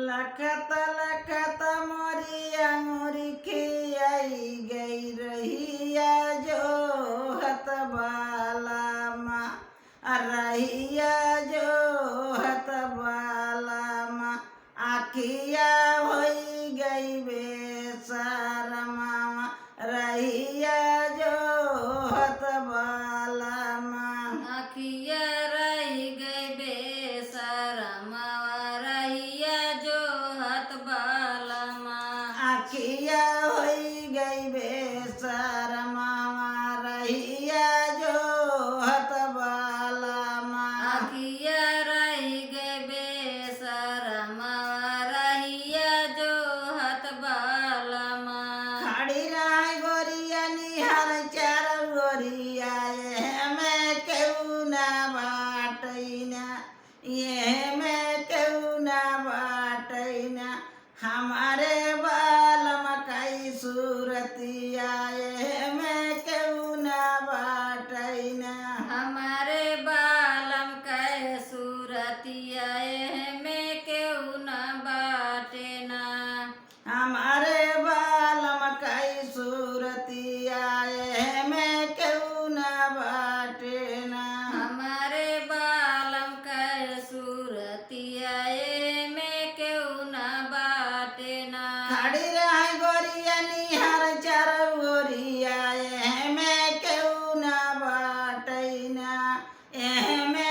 लखत लखत मोरिया मोरी खियाई गई रहिया जो हत बाला माँ रहिया जो हत बाला माँ आखिया होई गई बेसार मामा रहिया जो हत बाला माँ आखिया रही गई बेसर मावा रहिया जो हत बाला माँ आखिया होई गई बेसार मामा रहिया जो हत बाला माँ आखिया रही गई बेसर मावा रहिया जो हत बाला माँ खड़ी रही गोरिया निहार चार गोरिया ये में केहू ना बाटैना ये में केहू ना बाटैना हमारे बाल मकई सूरतिया ये में केहू ना बाटैना हमारे बालम कै सूरतिया में केहू न बाटे ना हमारे बाल मकई सूरतिया ये में केहू ना बाटैना हमारे बालम कै सूरतिया में केहू न बाटे ना खड़ी रही गोरिया निहार चार गोरिया में केहू ना बाटैना एह में